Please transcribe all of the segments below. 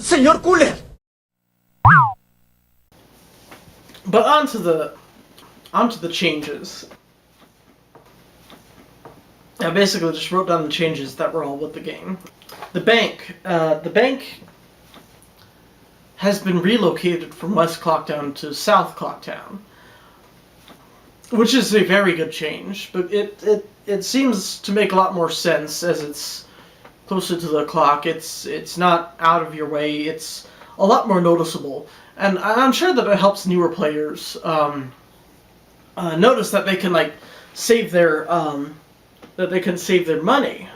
Señor Cooler! But onto the changes. I basically just wrote down the changes that were all with the game. The bank has been relocated from West Clocktown to South Clocktown, which is a very good change. But it seems to make a lot more sense as it's closer to the clock. It's not out of your way. It's a lot more noticeable, and I'm sure that it helps newer players notice that they can save their money.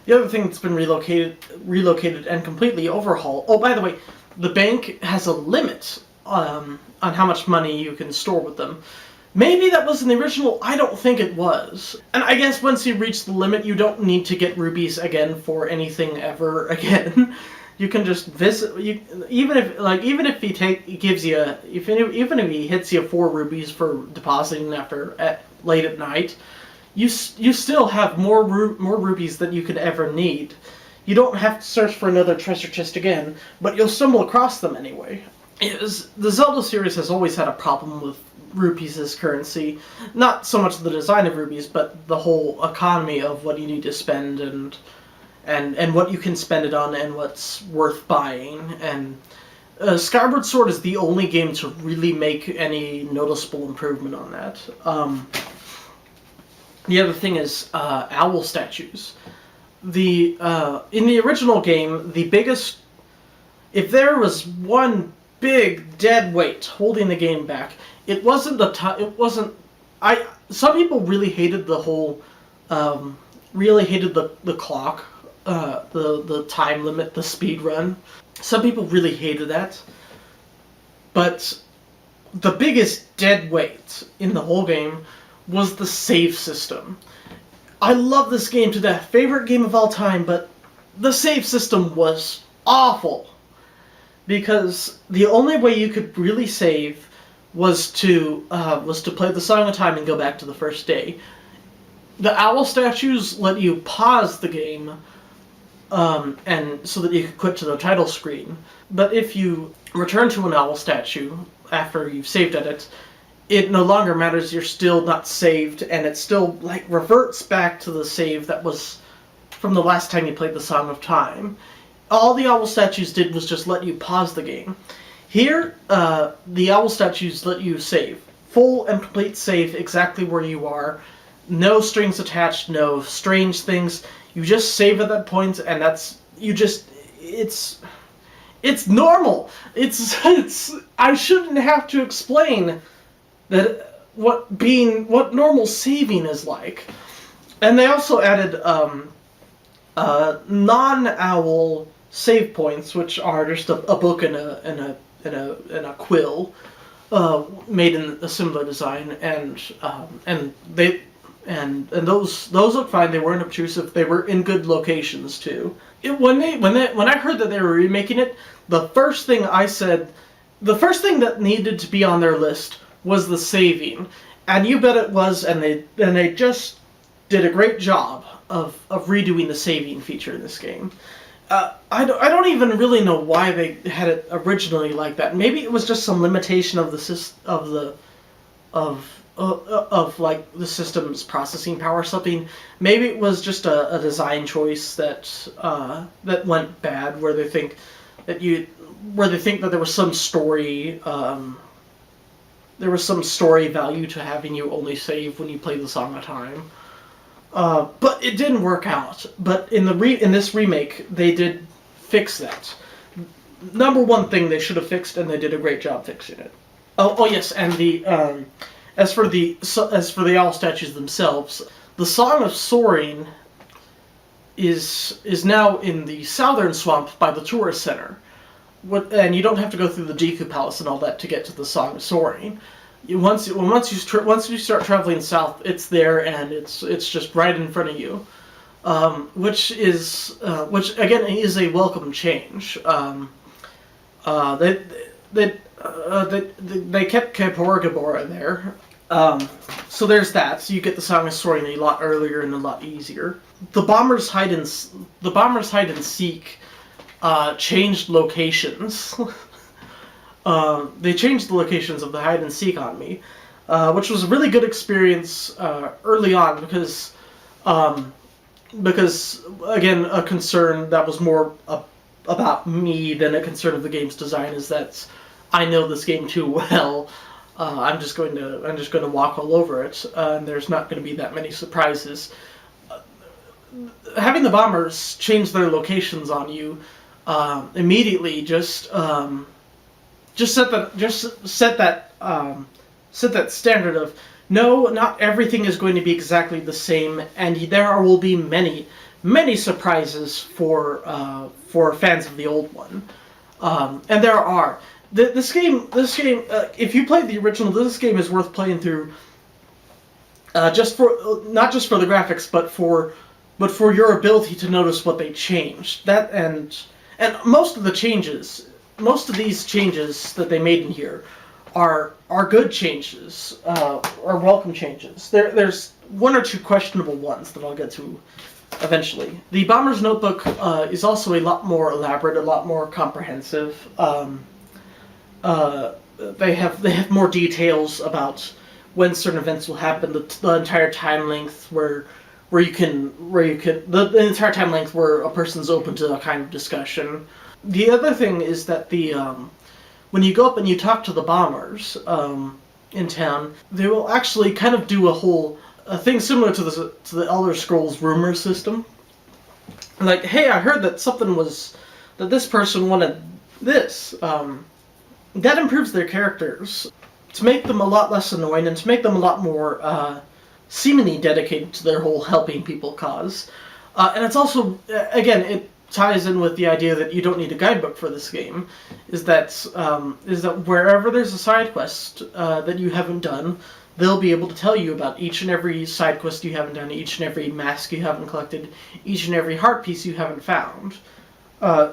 The other thing that's been relocated and completely overhauled. Oh, by the way, the bank has a limit on how much money you can store with them. Maybe that was in the original. I don't think it was. And I guess once you reach the limit, you don't need to get rubies again for anything ever again. You can just visit. Even if he gives you even if he hits you 4 rubies for depositing late at night, you still have more rubies than you could ever need. You don't have to search for another treasure chest again, but you'll stumble across them anyway. The Zelda series has always had a problem with rupees as currency. Not so much the design of rubies, but the whole economy of what you need to spend and what you can spend it on and what's worth buying. And Skyward Sword is the only game to really make any noticeable improvement on that. The other thing is owl statues. In the original game, the biggest, if there was one big dead weight holding the game back, it wasn't some people really hated the whole, the clock, the time limit, the speed run. Some people really hated that. But the biggest dead weight in the whole game was the save system. I love this game to death. Favorite game of all time, but the save system was awful. Because the only way you could really save was to play the Song of Time and go back to the first day. The owl statues let you pause the game, and so that you could quit to the title screen. But if you return to an owl statue after you've saved at it, it no longer matters. You're still not saved, and it still reverts back to the save that was from the last time you played the Song of Time. All the owl statues did was just let you pause the game. Here, the owl statues let you save. Full and complete save exactly where you are. No strings attached, no strange things. You just save at that point, and it's normal. I shouldn't have to explain that what normal saving is like. And they also added non-owl save points, which are just a book and a quill, made in a similar design, and those look fine. They weren't obtrusive. They were in good locations too. When I heard that they were remaking it, the first thing that needed to be on their list was the saving, and you bet it was. And they just did a great job of redoing the saving feature in this game. I don't even really know why they had it originally like that. Maybe it was just some limitation of the system's processing power or something. Maybe it was just a design choice that went bad, where they think that there was some story value to having you only save when you play the Song of Time. But it didn't work out. But in this remake, they did fix that. Number one thing they should have fixed, and they did a great job fixing it. Oh yes, and as for the owl statues themselves, the Song of Soaring is now in the Southern Swamp by the tourist center, and you don't have to go through the Deku Palace and all that to get to the Song of Soaring. Once you start traveling south, it's there, and it's just right in front of you, which again is a welcome change. They kept Gabora there, so there's that. So you get the Song of Soaring a lot earlier and a lot easier. The bombers hide and seek changed locations. They changed the locations of the hide and seek on me, which was a really good experience early on because again, a concern that was more about me than a concern of the game's design is that I know this game too well. I'm just going to walk all over it, and there's not going to be that many surprises. Having the bombers change their locations on you immediately just set that standard of no, not everything is going to be exactly the same, and there will be many surprises for fans of the old one, and there are. This game, if you played the original, this game is worth playing through. Not just for the graphics, but for your ability to notice what they changed. That and most of these changes that they made in here are good changes, are welcome changes. There's one or two questionable ones that I'll get to eventually. The Bomber's Notebook is also a lot more elaborate, a lot more comprehensive. They have more details about when certain events will happen, the entire time length the entire time length where a person's open to a kind of discussion. The other thing is that when you go up and you talk to the bombers in town, they will actually kind of do a thing similar to the Elder Scrolls rumor system. Like, hey, I heard that that this person wanted this. That improves their characters to make them a lot less annoying and to make them a lot more seemingly dedicated to their whole helping people cause. And it's also, again, it ties in with the idea that you don't need a guidebook for this game. Is that wherever there's a side quest that you haven't done, they'll be able to tell you about each and every side quest you haven't done, each and every mask you haven't collected, each and every heart piece you haven't found.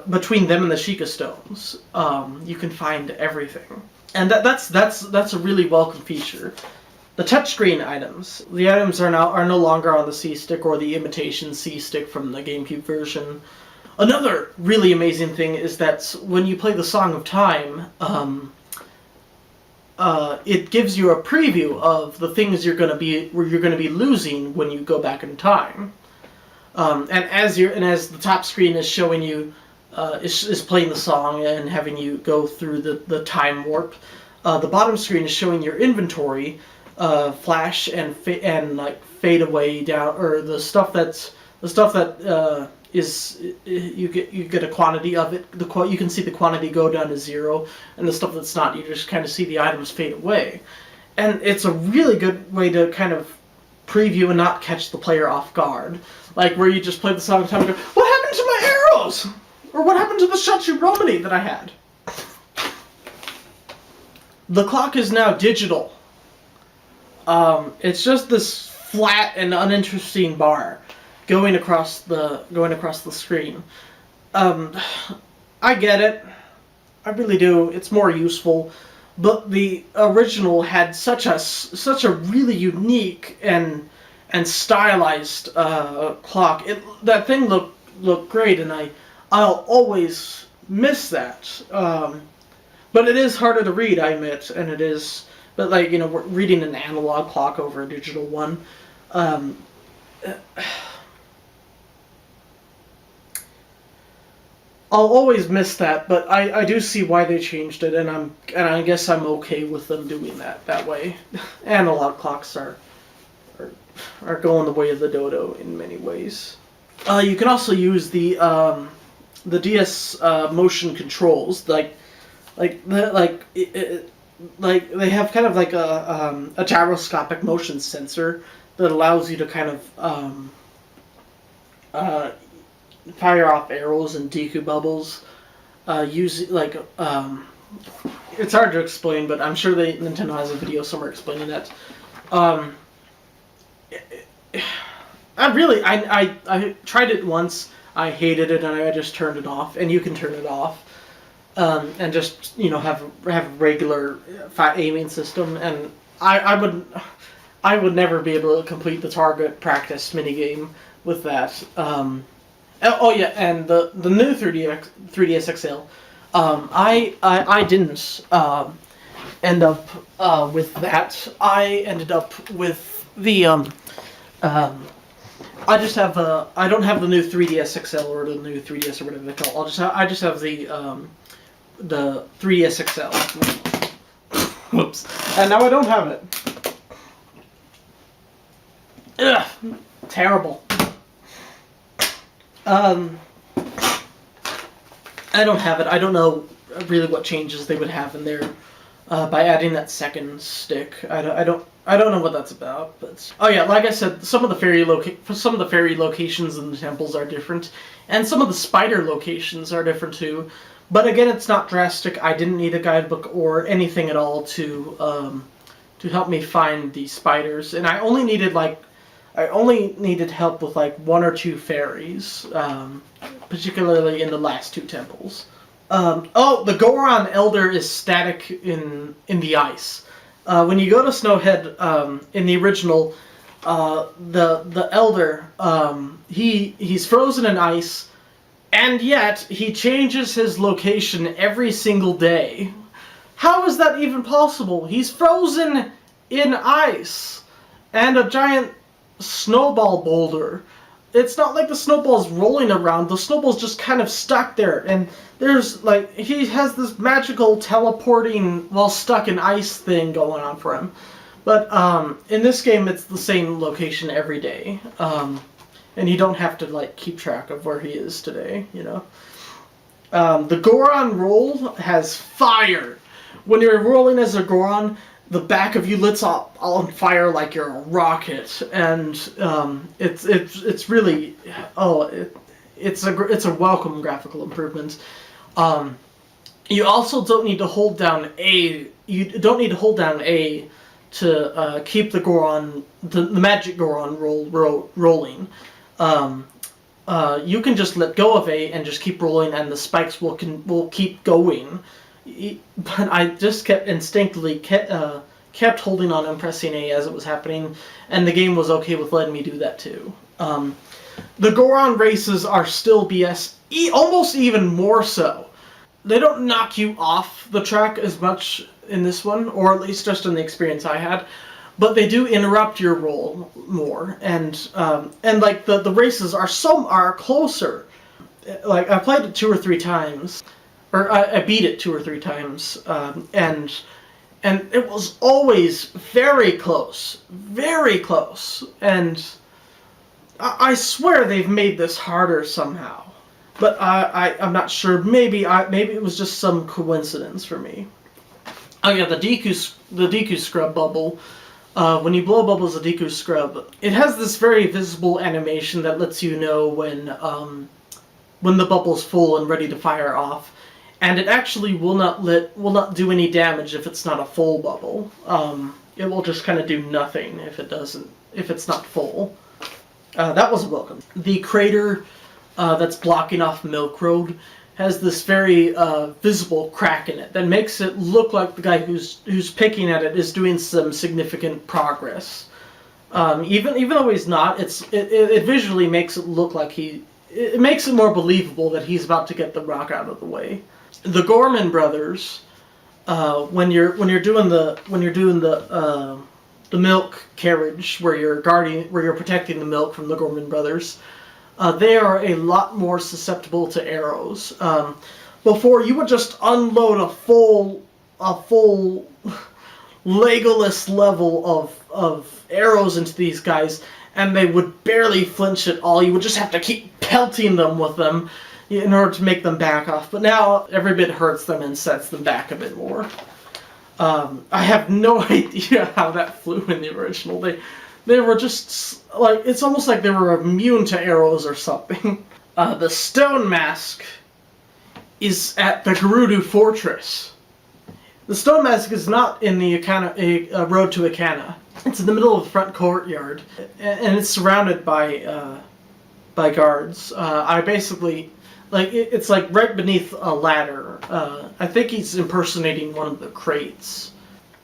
Between them and the Sheikah Stones, you can find everything, and that's a really welcome feature. The touchscreen items. The items are no longer on the C-Stick or the imitation C-Stick from the GameCube version. Another really amazing thing is that when you play the Song of Time, it gives you a preview of the things you're going to be losing when you go back in time. And as the top screen is showing you, is playing the song and having you go through the time warp, the bottom screen is showing your inventory flash and fade away down, or the stuff that is you get a quantity of it. You can see the quantity go down to 0, and the stuff that's not, you just kind of see the items fade away, and it's a really good way to kind of preview and not catch the player off guard. Like where you just play the song of time and go, what happened to my arrows? Or what happened to the Shachi Romani that I had? The clock is now digital. It's just this flat and uninteresting bar going across the screen. I get it. I really do. It's more useful. But the original had such a really unique and stylized clock. That thing looked great, and I'll always miss that. But it is harder to read, I admit, and it is. But we're reading an analog clock over a digital one. I'll always miss that, but I do see why they changed it, and I guess I'm okay with them doing that way. Analog clocks are going the way of the dodo in many ways. You can also use the DS motion controls, like they have kind of like a gyroscopic motion sensor that allows you to kind of fire off arrows and Deku bubbles. It's hard to explain, but I'm sure Nintendo has a video somewhere explaining that. I tried it once. I hated it, and I just turned it off. And you can turn it off, and just have a regular aiming system. And I would never be able to complete the target practice minigame with that. Oh yeah, and the new 3DS XL. I didn't end up with that. I ended up with the I don't have the new 3DS XL or the new 3DS or whatever they call it. I just have the 3DS XL. Whoops. And now I don't have it. Ugh. Terrible. I don't have it. I don't know really what changes they would have in there by adding that second stick. I don't know what that's about. But oh yeah, like I said, some of the fairy locations in the temples are different, and some of the spider locations are different too. But again, it's not drastic. I didn't need a guidebook or anything at all to help me find the spiders, and I only needed help with like one or two fairies, particularly in the last two temples. Oh, the Goron Elder is static in the ice. When you go to Snowhead in the original, the Elder he's frozen in ice, and yet he changes his location every single day. How is that even possible? He's frozen in ice and a giant snowball boulder. It's not like the snowball's rolling around. The snowball's just kind of stuck there, and there's like he has this magical teleporting while stuck in ice thing going on for him. But in this game, it's the same location every day, and you don't have to like keep track of where he is today. You know, the Goron roll has fire. When you're rolling as a Goron, the back of you lights up on fire like you're a rocket, and it's really it's a welcome graphical improvement. You also don't need to hold down A. You don't need to hold down A to keep the Goron, the magic Goron rolling. You can just let go of A and just keep rolling, and the spikes will keep going. But I just kept instinctively kept holding on and pressing A as it was happening, and the game was okay with letting me do that too. The Goron races are still BS, almost even more so. They don't knock you off the track as much in this one, or at least just in the experience I had, but they do interrupt your roll more, and like the races are closer. Like I played it 2 or 3 times. Or I beat it 2 or 3 times, and it was always very close, and I swear they've made this harder somehow, but I'm not sure. Maybe it was just some coincidence for me. Oh yeah, the Deku Scrub bubble. When you blow bubbles a Deku Scrub, it has this very visible animation that lets you know when the bubble's full and ready to fire off. And it actually will not do any damage if it's not a full bubble. It will just kind of do nothing if it's not full. That was welcome. The crater that's blocking off Milk Road has this very visible crack in it that makes it look like the guy who's picking at it is doing some significant progress. Even though he's not, it visually makes it look like it makes it more believable that he's about to get the rock out of the way. The Gorman brothers, when you're doing the milk carriage where you're protecting the milk from the Gorman brothers, they are a lot more susceptible to arrows. Before you would just unload a full Legolas level of arrows into these guys, and they would barely flinch at all. You would just have to keep pelting them with them in order to make them back off. But now every bit hurts them and sets them back a bit more. I have no idea how that flew in the original. They were just like, it's almost like they were immune to arrows or something. The Stone Mask is at the Gerudo Fortress. The Stone Mask is not in the road to Akana. It's in the middle of the front courtyard, and it's surrounded by guards. I basically, like, it's like right beneath a ladder. I think he's impersonating one of the crates.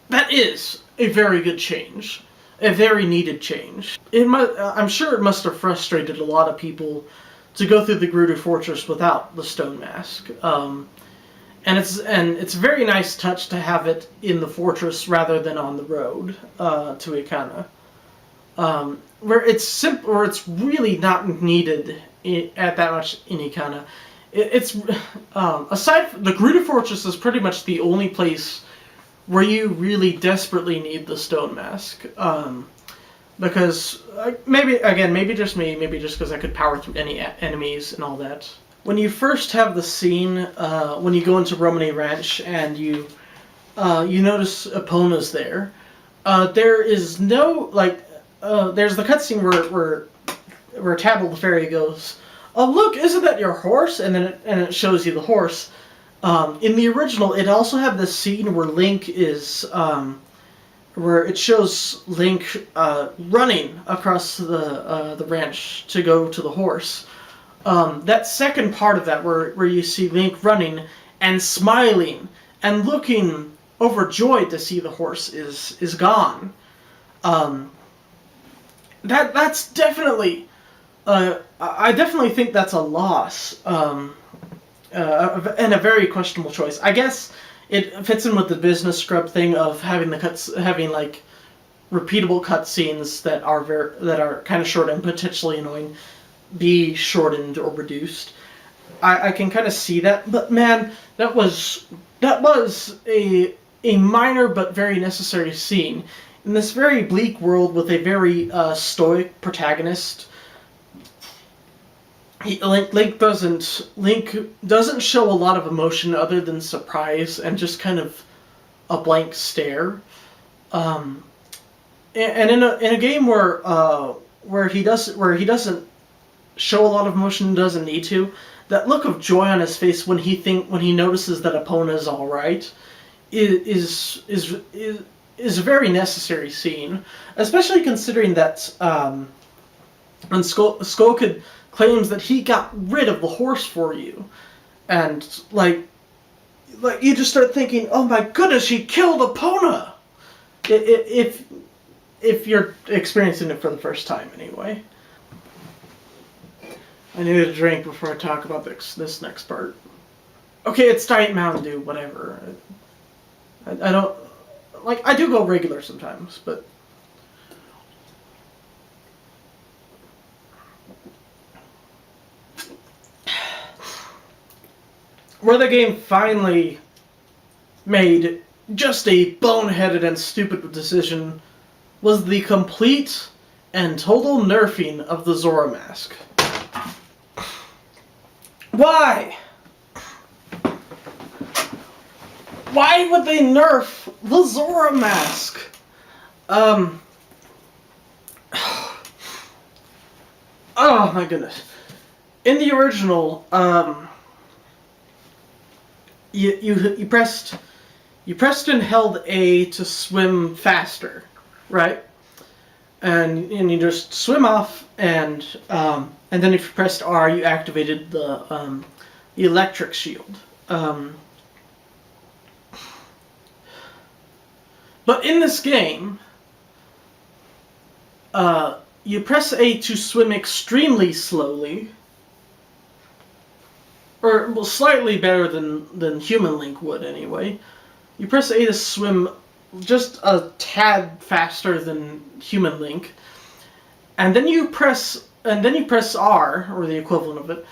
That is a very good change. A very needed change. I'm sure it must have frustrated a lot of people to go through the Gerudo Fortress without the stone mask. And it's a very nice touch to have it in the fortress rather than on the road to Ikana, where it's really not needed at that much in Ikana. It's aside from the Gerudo Fortress is pretty much the only place where you really desperately need the stone mask. Because maybe just me, maybe just because I could power through any enemies and all that. When you first have the scene, when you go into Romani Ranch and you notice Epona's there, there is no there's the cutscene where Tabble the fairy goes, "Oh look, isn't that your horse?" And then it shows you the horse. In the original, it also had this scene where Link is where it shows Link running across the ranch to go to the horse. That second part of that, where you see Link running and smiling and looking overjoyed to see the horse, is gone. That's definitely, I definitely think that's a loss, and a very questionable choice. I guess it fits in with the business scrub thing of having like repeatable cutscenes that are kind of short and potentially annoying be shortened or reduced. I can kind of see that, but man, that was a minor but very necessary scene in this very bleak world with a very stoic protagonist. Link doesn't show a lot of emotion other than surprise and just kind of a blank stare. And in a game where he doesn't show a lot of emotion and doesn't need to, that look of joy on his face when he notices that Epona is all right is a very necessary scene, especially considering that when Skullkid claims that he got rid of the horse for you, and like you just start thinking, oh my goodness, he killed Epona. If you're experiencing it for the first time, anyway. I need a drink before I talk about this next part. Okay, it's Diet Mountain Dew, whatever. I don't... I do go regular sometimes, but... Where the game finally made just a boneheaded and stupid decision was the complete and total nerfing of the Zora mask. Why? Why would they nerf the Zora mask? Oh my goodness. In the original, you pressed and held A to swim faster, right? And you just swim off, and then if you pressed R, you activated the electric shield. But in this game, you press A to swim extremely slowly, or well, slightly better than Human Link would anyway. You press A to swim just a tad faster than Human Link, and then you press R, or the equivalent of it,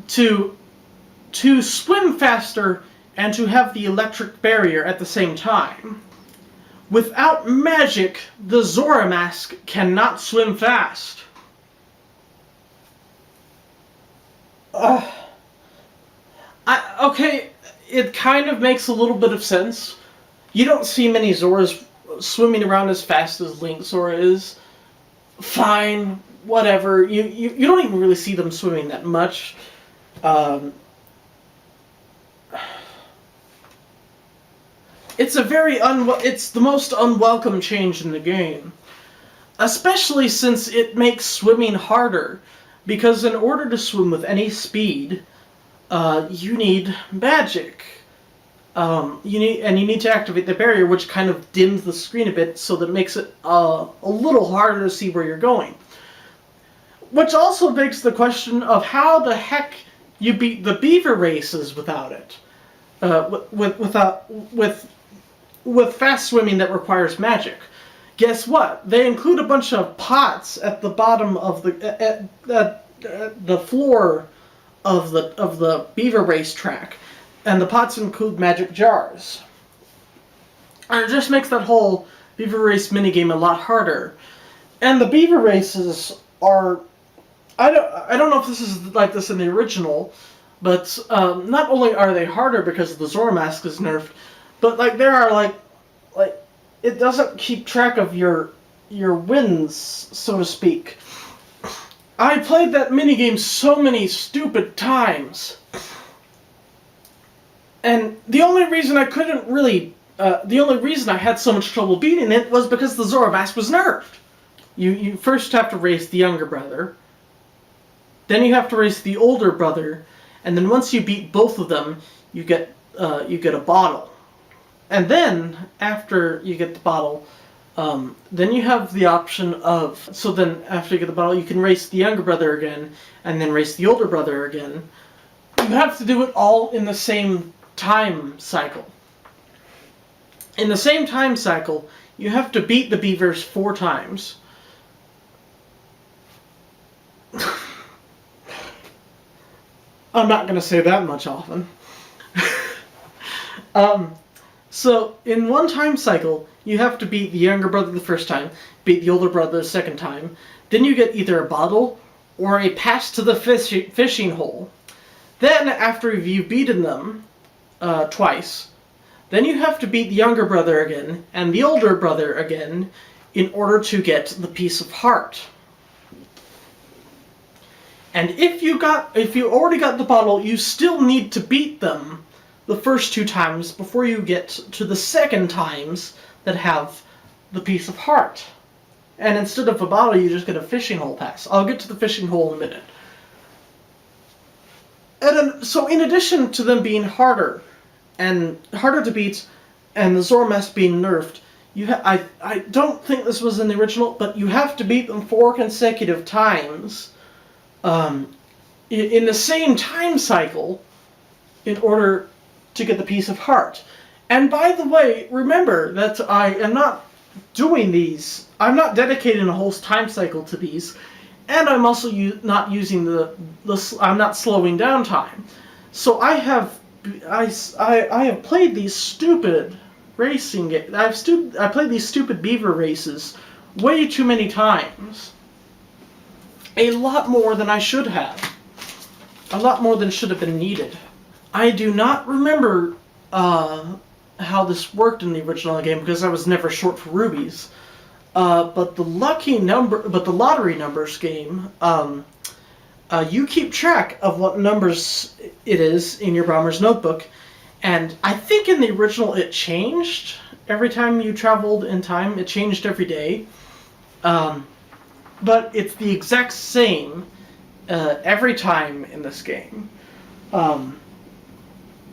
to swim faster and to have the electric barrier at the same time. Without magic, the Zora mask cannot swim fast. Okay, it kind of makes a little bit of sense. You don't see many Zoras swimming around as fast as Link Zora is. Fine, whatever. You don't even really see them swimming that much. It's the most unwelcome change in the game, especially since it makes swimming harder. Because in order to swim with any speed, you need magic. You need to activate the barrier, which kind of dims the screen a bit, so that makes it a little harder to see where you're going. Which also begs the question of how the heck you beat the beaver races without it. With fast swimming that requires magic. Guess what? They include a bunch of pots at the bottom of the floor of the beaver race track, and the pots include magic jars. And it just makes that whole beaver race minigame a lot harder. And the beaver races are, I don't know if this is like this in the original, but not only are they harder because the Zora mask is nerfed, but like there are like it doesn't keep track of your wins, so to speak. I played that minigame so many stupid times. And the only reason I couldn't really, the only reason I had so much trouble beating it was because the Zora mask was nerfed. You first have to race the younger brother, then you have to race the older brother, and then once you beat both of them, you get a bottle. And then, after you get the bottle, then you have the option of... So then, after you get the bottle, you can race the younger brother again, and then race the older brother again. You have to do it all in the same time cycle. In the same time cycle, you have to beat the beavers 4 times. I'm not going to say that much often. So, in one time cycle, you have to beat the younger brother the first time, beat the older brother the second time, then you get either a bottle or a pass to the fishing hole. Then, after you've beaten them twice, then you have to beat the younger brother again and the older brother again in order to get the piece of heart. And if you already got the bottle, you still need to beat them the first 2 times before you get to the second times that have the piece of heart. And instead of a bottle, you just get a fishing hole pass. I'll get to the fishing hole in a minute. And then, so in addition to them being harder to beat, and the Zora mask being nerfed, I don't think this was in the original, but you have to beat them 4 consecutive times in the same time cycle in order to get the piece of heart. And by the way, remember that I am not doing these. I'm not dedicating a whole time cycle to these, and I'm also not using I'm not slowing down time. So I have played these stupid racing games. I played these stupid beaver races way too many times. A lot more than I should have. A lot more than should have been needed. I do not remember how this worked in the original game because I was never short for rubies. But the lottery numbers game, you keep track of what numbers it is in your Bomber's notebook, and I think in the original it changed every time you traveled in time. It changed every day, but it's the exact same every time in this game.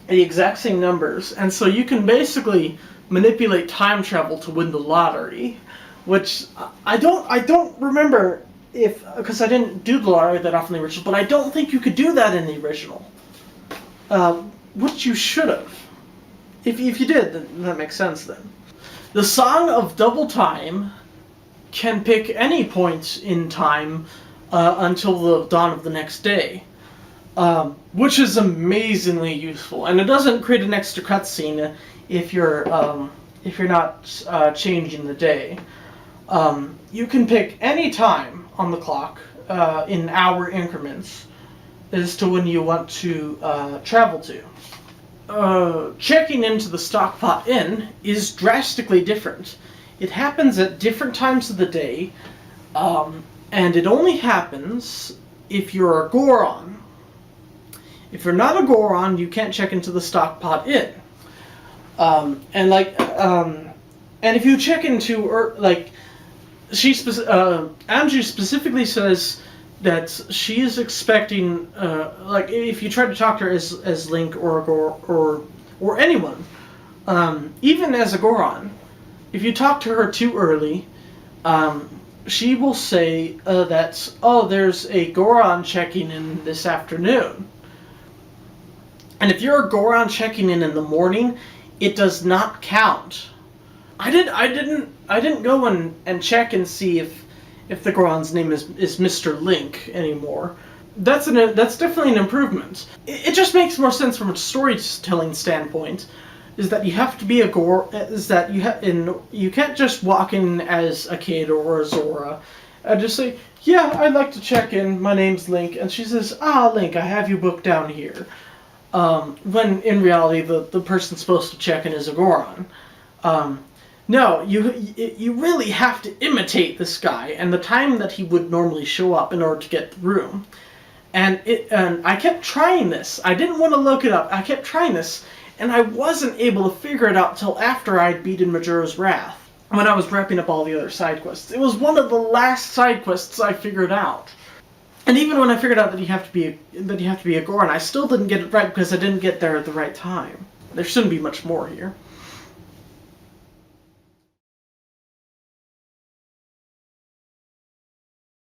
The exact same numbers, and so you can basically manipulate time travel to win the lottery, which I don't remember because I didn't do the lottery that often in the original, but I don't think you could do that in the original, which you should have. If you did, then that makes sense then. The Song of Double Time can pick any point in time until the dawn of the next day. Which is amazingly useful, and it doesn't create an extra cutscene if you're not changing the day. You can pick any time on the clock in hour increments as to when you want to travel to. Checking into the Stockpot Inn is drastically different. It happens at different times of the day, and it only happens if you're a Goron. If you're not a Goron, you can't check into the Stockpot Inn. And if you check into, Anju specifically says that she is expecting, if you try to talk to her as Link or anyone, even as a Goron, if you talk to her too early, she will say that, oh, there's a Goron checking in this afternoon. And if you're a Goron checking in the morning, it does not count. I didn't go and check and see if the Goron's name is Mr. Link anymore. That's definitely an improvement. It just makes more sense from a storytelling standpoint. Is that you have to be a is that you can't just walk in as a kid or a Zora and just say, yeah, I'd like to check in, my name's Link, and she says, Link, I have you booked down here. When in reality the person supposed to check in is a Goron. No, you really have to imitate this guy and the time that he would normally show up in order to get the room. And I kept trying this. I didn't want to look it up. I kept trying this, and I wasn't able to figure it out till after I'd beaten Majora's Wrath, when I was wrapping up all the other side quests. It was one of the last side quests I figured out. And even when I figured out that you have to be a Goron, I still didn't get it right because I didn't get there at the right time. There shouldn't be much more here.